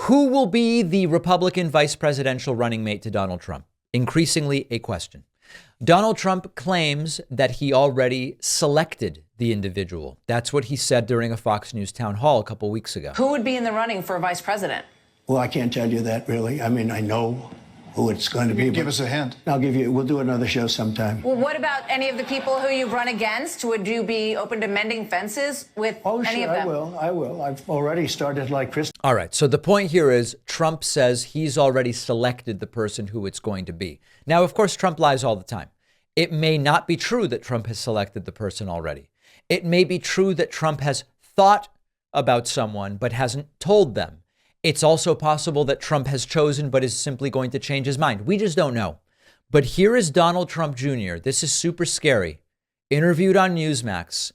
Who will be the Republican vice presidential running mate to Donald Trump? Increasingly a question. Donald Trump claims that he already selected the individual. That's what he said during a Fox News town hall a couple weeks ago. Who would be in the running for vice president? Well, I can't tell you that, really. I mean, I know who it's going to be. Give us a hint. We'll do another show sometime. Well, what about any of the people who you've run against? Would you be open to mending fences with any of them? I will. I've already started like Chris. All right. So the point here is Trump says he's already selected the person who it's going to be. Now, of course, Trump lies all the time. It may not be true that Trump has selected the person already. It may be true that Trump has thought about someone but hasn't told them. It's also possible that Trump has chosen but is simply going to change his mind. We just don't know. But here is Donald Trump Jr. This is super scary. Interviewed on Newsmax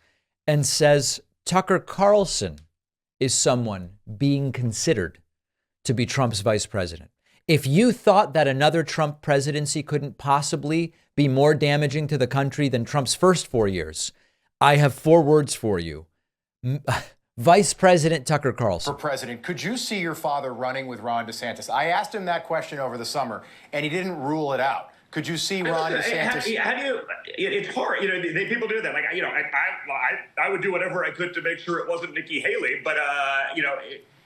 and says Tucker Carlson is someone being considered to be Trump's vice president. If you thought that another Trump presidency couldn't possibly be more damaging to the country than Trump's first 4 years, I have 4 words for you. Vice President Tucker Carlson. For president, could you see your father running with Ron DeSantis? I asked him that question over the summer, and he didn't rule it out. Could you see Ron DeSantis? How do you? It's hard. People do that. Like, I would do whatever I could to make sure it wasn't Nikki Haley. But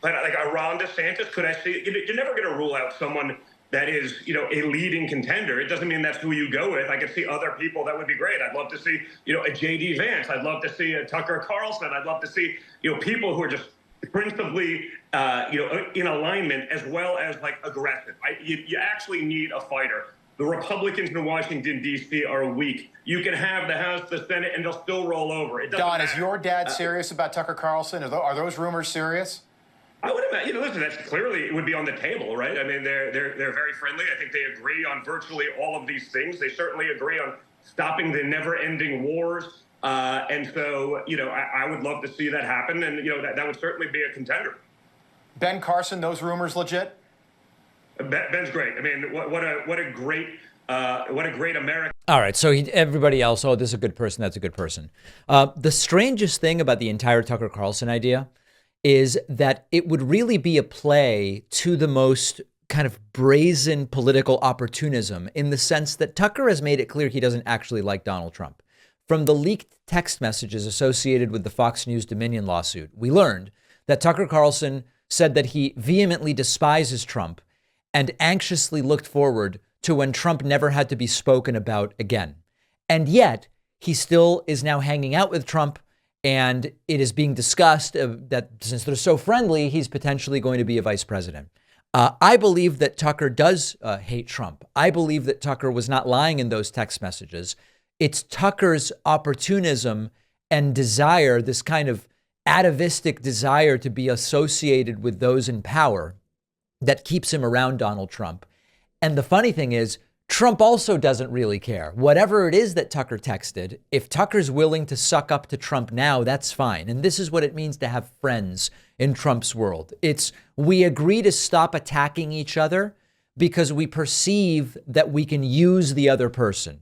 but like a Ron DeSantis, could I see? You're never going to rule out someone that is, a leading contender. It doesn't mean that's who you go with. I could see other people that would be great. I'd love to see, a J.D. Vance. I'd love to see a Tucker Carlson. I'd love to see, people who are just principally, in alignment as well as like aggressive. You actually need a fighter. The Republicans in Washington, D.C. are weak. You can have the House, the Senate, and they'll still roll over. It doesn't Don, matter. Is your dad serious about Tucker Carlson? Are those rumors serious? I would imagine, listen, that's clearly it would be on the table, right? I mean, they're very friendly. I think they agree on virtually all of these things. They certainly agree on stopping the never-ending wars. And so, I would love to see that happen. And, that would certainly be a contender. Ben Carson, those rumors legit? Ben's great. I mean, what a great American. All right. So everybody else, oh, this is a good person. That's a good person. The strangest thing about the entire Tucker Carlson idea is that it would really be a play to the most kind of brazen political opportunism, in the sense that Tucker has made it clear he doesn't actually like Donald Trump. From the leaked text messages associated with the Fox News Dominion lawsuit, we learned that Tucker Carlson said that he vehemently despises Trump and anxiously looked forward to when Trump never had to be spoken about again. And yet he still is now hanging out with Trump. And it is being discussed that since they're so friendly, he's potentially going to be a vice president. I believe that Tucker does hate Trump. I believe that Tucker was not lying in those text messages. It's Tucker's opportunism and desire, this kind of atavistic desire to be associated with those in power, that keeps him around Donald Trump. And the funny thing is, Trump also doesn't really care. Whatever it is that Tucker texted, if Tucker's willing to suck up to Trump now, that's fine. And this is what it means to have friends in Trump's world. It's we agree to stop attacking each other because we perceive that we can use the other person.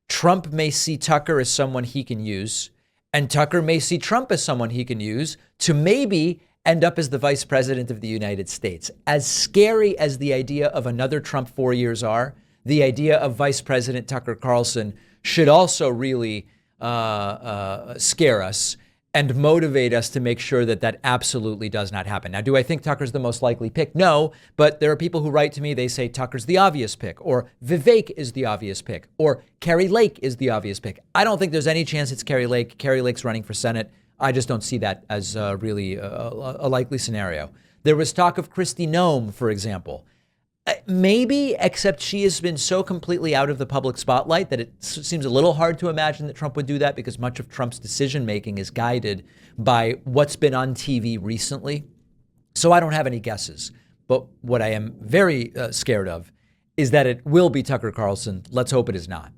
Trump may see Tucker as someone he can use, and Tucker may see Trump as someone he can use to maybe end up as the vice president of the United States. As scary as the idea of another Trump 4 years are, the idea of Vice President Tucker Carlson should also really scare us and motivate us to make sure that that absolutely does not happen. Now, do I think Tucker's the most likely pick? No, but there are people who write to me, they say Tucker's the obvious pick, or Vivek is the obvious pick, or Kari Lake is the obvious pick. I don't think there's any chance it's Kari Lake. Kari Lake's running for Senate. I just don't see that as really a likely scenario. There was talk of Kristi Noem, for example. Maybe, except she has been so completely out of the public spotlight that it seems a little hard to imagine that Trump would do that, because much of Trump's decision making is guided by what's been on TV recently. So I don't have any guesses. But what I am very scared of is that it will be Tucker Carlson. Let's hope it is not.